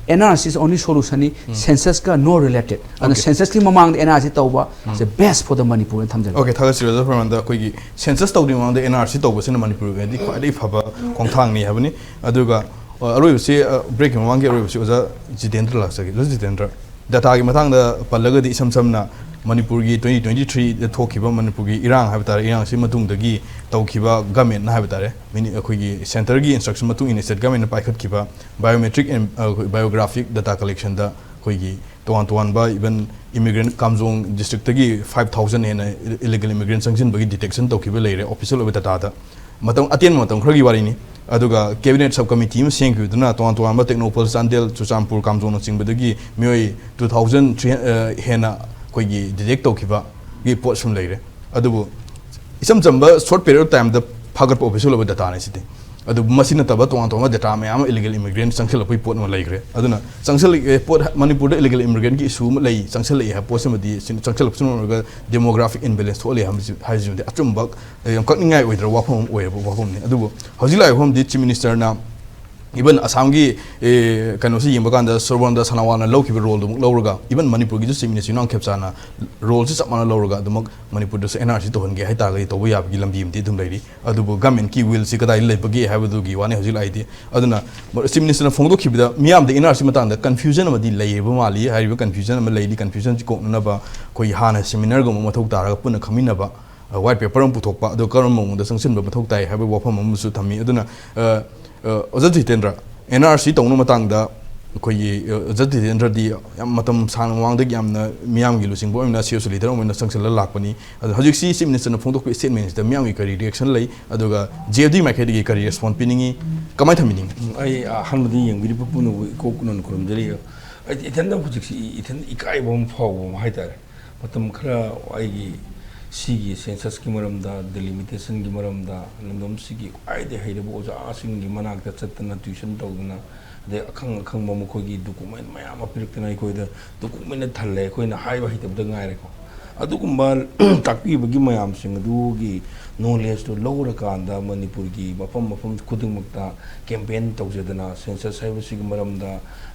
NRC is only solution census ka no related and census ki mamang NRC tawba the best for the Manipur thamjal okay thaga sira from the koi census tawdi mamang the NRC tawba sin Manipur ga di khwai phaba khongthang ni habani aduga aroi se break mamang ge aroi se oja Jitendra laksagi Jitendra data gi mathang da palaga di samna Manipur gi 2023 the thokiba Manipur gi irang habitare irang si matung dagi tawkiba government na habitare mini akoi gi center gi instruction matung in state government na paikhat kiba biometric and biographic data collection da koi gi tuan ba even immigrant kamjong district tagi 5000 and illegal immigrant sanction bagi detection tawkiba leire official of data da matang atien matang khagi wari ni aduga cabinet subcommittee ma sengku duna tuan ba technopol sandel chuchampur kamjong singbadagi mioi 2003 hena koigi detect tawkiba gi pot sum leire adubu isam jamba short period of time the phagar official of data ne site adu masina taba tuan data me am illegal immigrant sangsel poi pot no leigre aduna sangsel pot Manipur illegal immigrant ki issue lei sangsel lei ha possibility sangsel sum ga demographic imbalance thole ha hajum de achumba yam kakningai oidra wafom ne adubu hojilai home the chief minister na even Assam gi kanosi yimbakan da Sarvanda Sanawana loki role dum lawraga even Manipur gi chief minister nang Khemchand'S role si sapmana lawraga dum Manipur da NRC to honge hai ta ga to ya gi lambi mti dum leiri adubu government ki will si kadai lei bagi ha du gi wane hojil aidi aduna chief minister na phongdo khibida miam da NRC matang da confusion amadi lei ba mali hai ba confusion am lei di confusion ji ko na ba koi hana seminar go mathok taraga puna khamina ba white paper am puthokpa adu karam mo da sanction ba mathok tai ha ba wafam am su thami aduna Ojat Jitendra NRC tongno matang da koi Ojat Jitendra di matam sang wang de yam na miam gi lusing bo na serious leader om na sangsel lakpani hojik si chief minister na phongdok pe state minister miam gi kari reaction lei aduga JFD makhedi gi kari response piningi kamai thamining ai hanmadi yang bi pu no ko kunon kurum jeri ithan da hojik si ithan ikai bom phau bom haitare matam khara ai gi सिगी census की मरमदा delimitation की मरमदा लमदम सिगी आइदे हैरबो ओजा asking की मनाक Chatna tuition तौदना दे अखंग अखंग मखोगी document मयाम अपिरक्तना इकोइदा document थल्ले कोइना हाइबा हितबदा गायरेको अदुगुम्बा ताकपीबगी मयाम सिंग अदुगी knowledge तो लौरकांदा मणिपुर की मफम मफम खुदुंगमक्ता कैंपेन तौजदना सेंसस हाइबसिगी मरमदा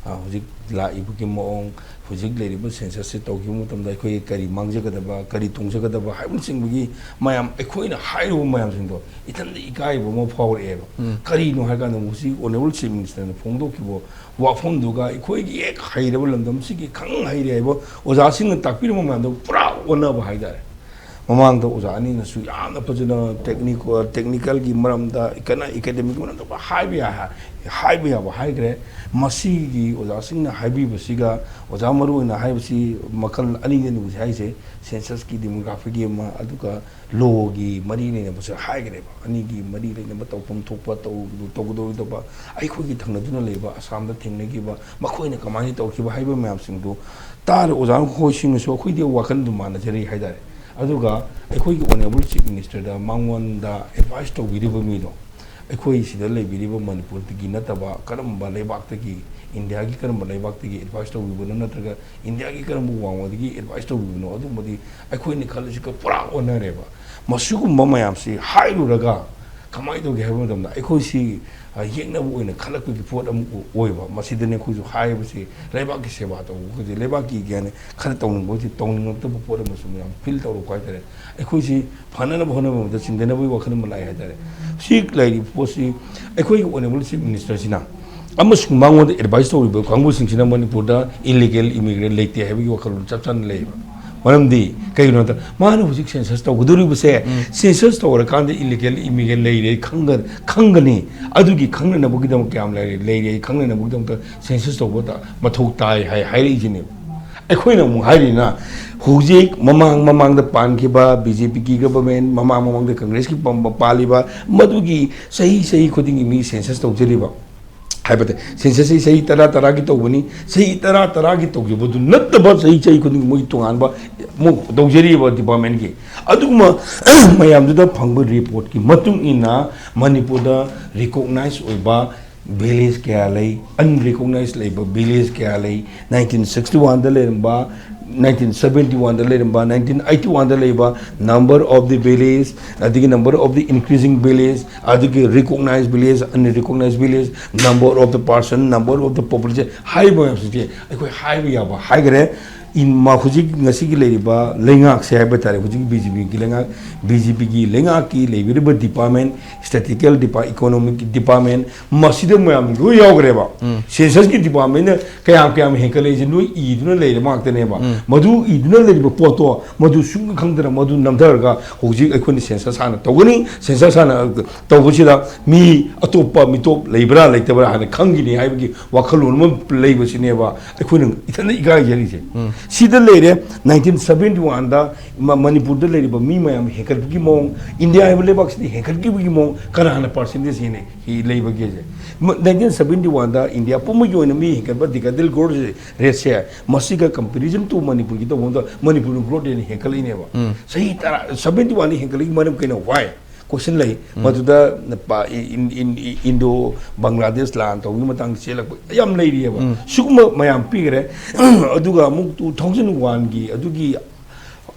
हुजिक लाइबगी मोंग हुजिक लेरिबो सेंसस से तौगिबो मतमदा अखोई करी मांगजगदबा करी तुंगजगदबा हाइबसिंगगी मयाम अखोइना हाइरो मयाम सिंगदो इथंद इकाइबो मो फावरेबा करी नो हाइकांदा मुसी ऑनरेबल चीफ मिनिस्टर ने फोंदोकिबो वाफोंदुगा अखोइगी एक हाइरबो लमदम सिगी खंग हाइरेबो ओजासिंग ताकपीरबो मयामदो पुरा ओनबो हाइदारे ममांग तो ओजा अनी नसु यामना फजना टेक्निकल की मरमदा इकना एकेडमिक मरमदा हाइबिया हाइग्रे मसीगी ओजा सिंगना हाइबिबसिगा ओजा मरुना हाइबसी मखल अनी ने बुझ हाइसे सेंसस की डेमोग्राफी की मा अदुका लो की मरी ने बस हाइग्रे अनी की मरी ने मतौपम थोपा तौगदो अखोगी थंगदुना लेबा असम दा थेंगनेगिबा मखोइना कमाई तौखिबा हाइबा मयाम सिंगदो तार ओजा खोइसिंगसो अखोइदे वाखन दुमाना जरी हाइदारे अदुगा अखोई ऑनरेबल चीफ मिनिस्टर दा मांगवनदा एडवाइस तौबिरिबो मीदो अखोई सिदा लेबिरिबो मणिपुर की नतबा करमबा लेबाक्तगी इंडिया की करमबा लेबाक्तगी एडवाइस तौबिबनो नत्रगा इंडिया की करमबा वांगवदगी एडवाइस तौबिबनो अदुमदी अखोई नि खलसिका पुरा ओनरेबा मसुगुम्बा मयामसी हाइरुरगा कमाई तौगे हाइबो मतमदा अखोई सि येंगनाबो ओइना खलकपगी पोट अमु ओइबा मसिदने खुजु हाइबसी लेबाक की सेवा तौबो लेबाक की ज्ञान खर तौनिंगबो तौनिंगतबो पोट अमसु मयाम फील तौरो काइतरे अखोई सि फनना भनबो चिंदनबो वखन मलाई हाइतरे सि लाइरि पोसि अखोई ऑनरेबल चीफ मिनिस्टर सिना अमसुंग मांगोद एडवाइस तौरिबो कांगबो सिंसिना मणिपुरदा इलीगल इमिग्रेंट लेते हाइबगी वखल चपचन लेबा मरमदी कईनो त मानो हुजिक सेंसस तौगदुरिबसे सेंसस तौरकांद इलीगल इमिग्रेंट लेरे खंगनी अदुगी खंगनबुगिदम क्याम लेरे खंगनबुगिदम त सेंसस तौबता मथौ ताई हाइरिजिने अखोइना मु हाइरिना हुजिक ममांग द पानखिबा बीजेपी की गवर्नमेंट ममांग द कांग्रेस की पालिबा मदुगी सही खुदिंगी मी सेंसस तौजरिबा हाइबते सेंसस सही तरह की तौबनी सही तरह की तौजबदु नत्तबा सही खुदिंग मोइ तोंगानबा मु तौजरिबा डिपार्टमेंट की अदुगुमा मयामदुदा फंगबा रिपोर्ट की मतुंग इना मणिपुरदा रिकॉग्नाइज ओइबा विलेज क्या लई अनरिकॉग्नाइज लेबा विलेज क्या लई 1961 दा लेरबा 1971 दा लेरबा 1981 दा लेबा नंबर ऑफ द विलेज अदिगे number of the increasing village अदिगे recognise village unrecognise village number of the person number of the population हाइबा से अखोय हाइबा याबा हाइगरे इन हुजिक ngasi की लेरिबा लेंगाक से हाइबा तारे हुजिक बीजेपी की लेंगाक बीजेपी की लेंगाक की लेबिरबा डिपार्टमेंट स्टैटिस्टिकल इकोनॉमिक डिपार्टमेंट मसिद मयाम लो यावग्रेबा सेंसस की डिपार्टमेंट कयाम हेकले नो इदुना लेरे माक्तनेबा मधु इदुना लेरिबा पोतो मधु सुंग खंगदरा मधु नमदरगा हुजिक अखोनि सेंसस हाना तौगनी सेंसस हाना तौबसिदा मी अतोपा मितोप लेब्रा लेतबरा हाना खंगिनी हाइबगी वाखलोन म लेबसिनेबा अखोनि इथन इगा जरिसे सीधा लेरे 1971 दा मणिपुर दा लेरिबा मी मयाम हेकर की मोंग इंडिया है लेबाक से हेकर की मोंग कनाना परसेंटेज ने ही लेबगे जे 1971 दा इंडिया पुम योन मी हेकर बा दिगदल गोर रेट से मसिका कंपैरिजन टू मणिपुर की तो होंदा मणिपुर ग्रोथ ने हेकल नेबा सही तरह 71 ने हेकल की मरम केनो वाई क्वेश्चन लई मधुदा इंडो बांग्लादेश लान तौगी मतंग चेलक याम लेरियबा सुगम मयाम पिगरे अदुगा मुक 2001 की अदुगी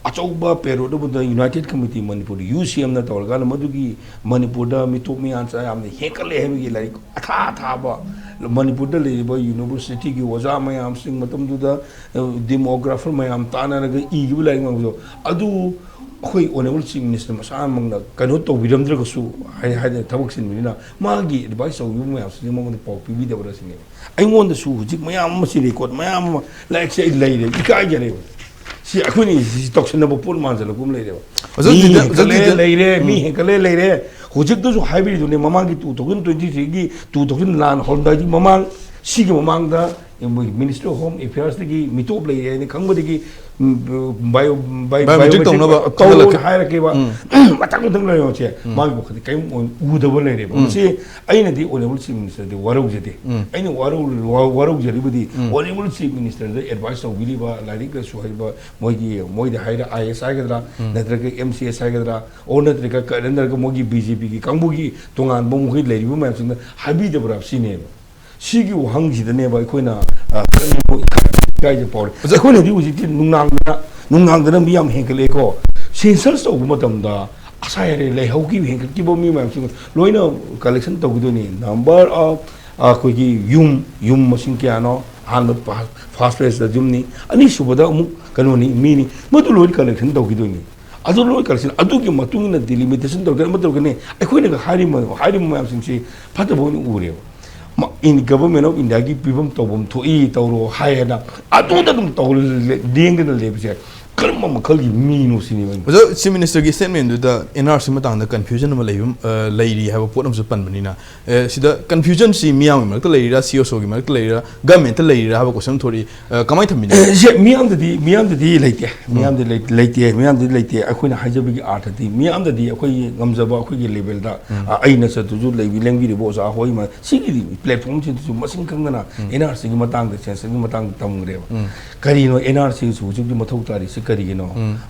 अचौबा पेरोड बुद यूनाइटेड कमिटी मणिपुर यूसीएम ना तौरगा मधुगी मणिपुर दा मितोक मियान चा याम हेकले हेबगी लाइक अथा मणिपुर दा लेरिबा यूनिवर्सिटी की वजा मयाम सिंग मतम दुदा डेमोग्राफर मयाम तानारगा इगिबु लाइक मगदो अदु अखोई ऑनरेबल चीफ मिनिस्टर मसा मंगना कनो तौबिरमद्रगसु हाय थबक सिनमिना मागी एडवाइस तौबिबु मयाम मंगन पाउ पिबिदबरा सिने अइंगोंदसु हुजिक मयाम मसि रिकॉर्ड मयाम लाइक से लेरे इकाय जरे सी अखोनी तौसनबो पोल मानजलगुम लेरे लेरे मी हेकले लेरे हुजिक दसु हाइबिदुने ममांगी 2023 की 2000 लान होंदाजी ममांग सिगे ममांगदा Ministry of Home Affairs dagi mitop lei ni khangba biometric tongnaba hire ke ba matang tang lei che ma bo khadi kai udaba lei re ba si aina di honorable chief minister di warau je de aina warau je ri di honorable chief minister the advice of bili ba lari ka su ba moi da hire ISI ga dra natra ke MCS ga dra or natra ka calendar ka mogi BJP ki kangbu ki tongan bo mo lei bu ma sing habi de bra si ne 시기 왕지드네 봐 이코이나 가이제 포르 이코이나 디우지 농낭드는 미암 행클레고 신설스 오브 마담다 아사야레 레하우기 행클 기보미 마음싱 로이나 컬렉션 도구도니 넘버 오브 거기 융 머신키아노 한 파스트레스 줌니 아니 수보다 그노니 미니 모두 로이 컬렉션 도구도니 아주 로이 컬렉션 아두기 마뚱이나 딜리미테이션 도구는 뭐도그네 이코이나 하리모 마음싱시 파트 보니 우레요 in government of India ki pibam tobam thoi tawro hayana atu da dum tawl ding den le bse kalma ma khal gi minu sini ban so chief minister gi statement da NRC matang da confusion ma leim leiri ha pot am su pan manina sida confusion si miang ma ka leira CSO gi ma ka leira government leira ha ko sam thori kamai thamina je miang da di leite leite akhoi na hajabi gi art di miang da di akhoi ngamjaba akhoi gi level da aina sa tu ju lebi lengbi de bo sa hoi ma sigi platform chi tu masing kangana NRC gi matang da census gi matang tam re kari no NRC su ju gi mathau tari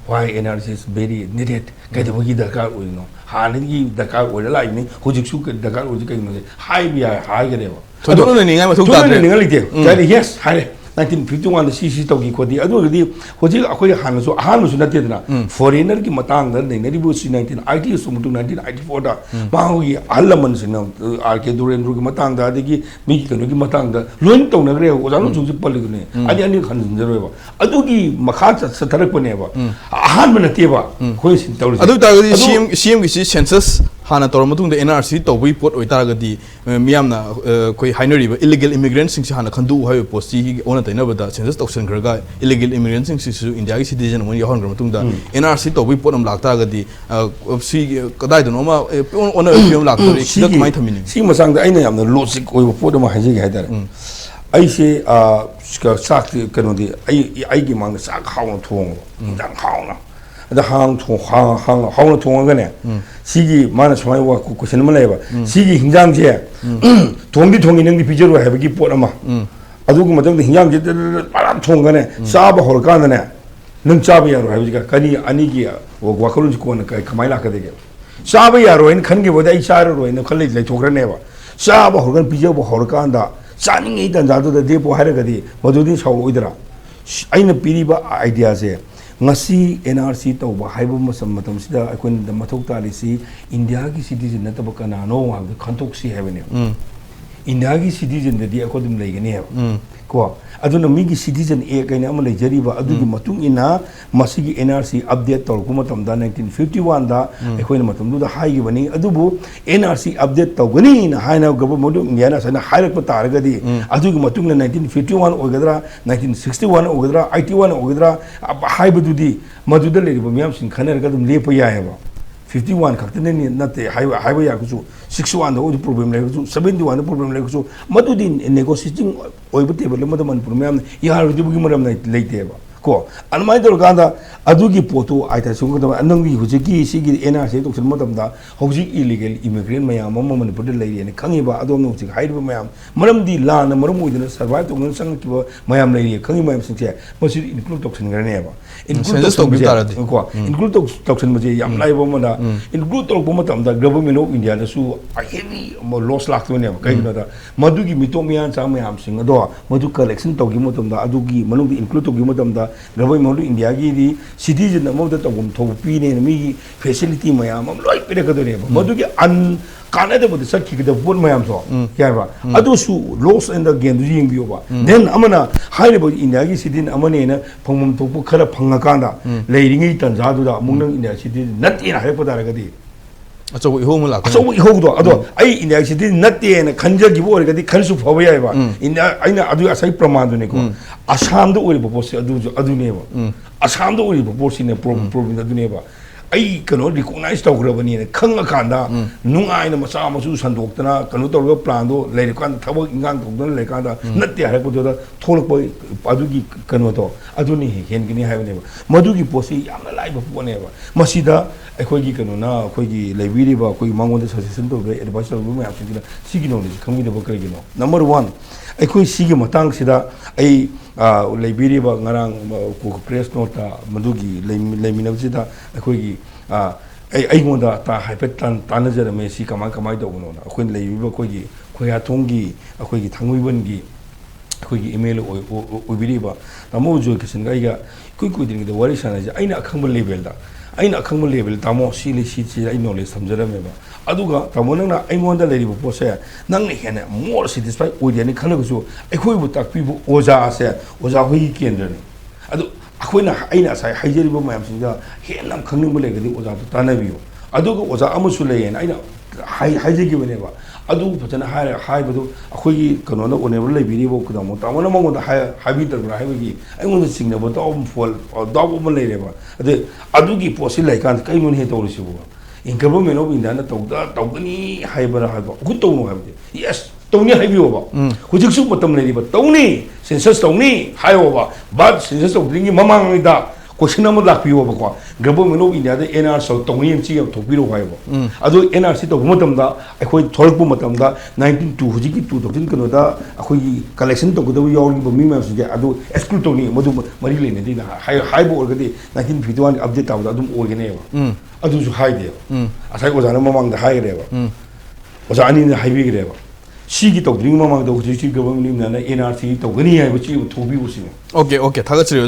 why NRC is very needed kada bagi dakar uino hanigi dakar ora lai ni hojik su dakar uji kai no hai bia hai gade ba to do ne ngai ma thuk ta ne ngai lite kadi yes hai 1951 da CC togi ko di adu di hojik akoi han su na te na foreigner ki matang da nei ribu 1980 su mutu 1994 da ma hogi allaman sin na RK duren ru ki matang da di mi ki no ki matang da lon tong na gre o jang su pal ne ani khan jero ba adu ki makha sa tarak ne ba han man te ba khoi sin taw adu ta gi CM gi census hana tor matung da NRC to bui pot oi tar ga di miamna koi hainari ba illegal immigrants sing hana khandu ha post hi ona taina ba da census toction ga illegal immigrants sing su India gi citizen mon yahon ga matung da NRC to bui pot am lakta ga di si kadai da no ma ona piam lak tori da mai thamini si masang da aina yamna logic oi pot ma haji ga haidar ai se ka sak kano di ai gi mang sak haung thong dang haung the hang thong ga ne sigi mana smai wa ku sen ma leba sigi hinjang je thongdi nang di pijeru ha gi pot ama adu gu madang di hinjang je param thong ga ne sa ba hor ka ne nang cha ba ya ro ha gi kani ani gi wa kholu ko na kai kamai la ka de ge sa ba ya ro in khan gi bo dai sa ro in khali le thok ra ne ba sa ba hor ga pijeru ba hor ka da sa ning ei dan za do de po ha ra ga di modu di sa oidra aina piri ba idea je ngasi NRC tawba haiba masam matam sida akon da mathok tali si India ki citizen na tabaka na no wa khantok si hebene India ki citizen da di akodum leigane ko aduna mi ki citizen e kaina am leijari ba adu ki matung ina masigi NRC update tor ku matam da 1951 da akon matam du da hai gi bani adubu NRC update tawgani na haina government India na sana hairak pa targa di adu ki matung na 1951 ogadra 1961 ogadra 81 ogadra hai badu di maduda le ba miyam sin khaner ga dum lepa ya ba 51 khakte ne nate hai ya ku 61 da problem le ku 71 da problem le ku madu din negotiating oiba table ma da man problem ya ru di bu gi maram na leite ba ko anmai dor ganda adugi poto aita sungu da anangi hujiki sigi NRC to sulma da hojik illegal immigrant mayam Manipur de lei ne khangi ba adom no hujik haiba mayam maram di la na maram uidina survive to ngan sang ki ba mayam lei khangi mayam singse masi include to sin garne ba include to toxin maje yam lai ba mana include to ba matam da government of India da su a heavy loss lak to ne ba kai na da madugi mitomian sa mayam sing do madu collection to gi matam da adugi manung include to gi matam da government of India gi citizen among the togum thopi ne mi facility mayam loi pere ka do ne madugi an kanada bu sakki da bon mayam so ya ba adu su loss and the gain ring bi ba then amana high about India gi citizen amane na phangmum thopu khara phanga kanda leiringi tan za du da mungnang India citizen nat in hai pada ga di acho ho mala acho ho do ado ai India citizen nat na khanja gi bo ga di khansu phawa ya ba India aina adu asai praman du ne ko asam do ori bo adu ne ba asam do ori bo ne problem adu ne ba ai kano recognize tawgrabani ne khanga kanda nungai na macha machu sandoktana kano tawga plan do leir kan thabak ingang tawdana le kanda natte harak do da tholak boy adugi kano to aduni hen gini haibane ba madugi posi yamna lai ba pone ba masida akhoi kano na akhoi library ba akhoi mangon da suggestion to be advice to me apsina sigi knowledge khamgi da ba kai gino number 1 akhoi sigi matang sida ai library ba ngarang ko press note madugi leminabsida akhoi ai ngonda ta haipet tan jara me si kamai do no akhoi leiba khoi khoya thonggi akhoi thangmuibongi akhoi email oibiriba tamo jo kisin ga iga kui ding da wari sana ja aina akhang level da aina akhang level tamo sili si ai knowledge samjara me ba aduga tamo nang na ai ngonda leiribo pose nang ne hena more satisfied oidiani khalagu so akhoi bu takpi bu oja ase oja hoi kendra ni adu akhoi aina sai haijeribo mayam singa henam khangning bu legadi oja tu tanabiyo aduga oja amusu leyen aina haijegi bane ba adu phajana haibadu akhoi kanona onebul leibiribo kudamo tamona mangonda habi targra haibigi aingonda singnabo to fol dog mo leireba ade adugi posi laikan kaimon he tawrisibo in government of India na tawgani haibara haiba guto no haibde yes tawni haibiyo ba hujiksu matam leiriba tawni census tawni hayoba but census tawdringi mamang da question number lakpiyo ba ko government of India da NRC tawni chi of thopiro haiba adu NRC to matam da akhoi tholpu matam da 19 hujiki 2000 kano da akhoi collection to godo yawri ba mi ma su adu exclude tawni madu mari lene dina haibo orgadi 1951 update taw da dum organe ba adu su haide asai ko jana mamang da haire ba oja ani na haibi gre ba 시기 또 드링 마망도 그지 government 나 NRC 또 그니 하고 지 토비 오시네 오케이 다 같이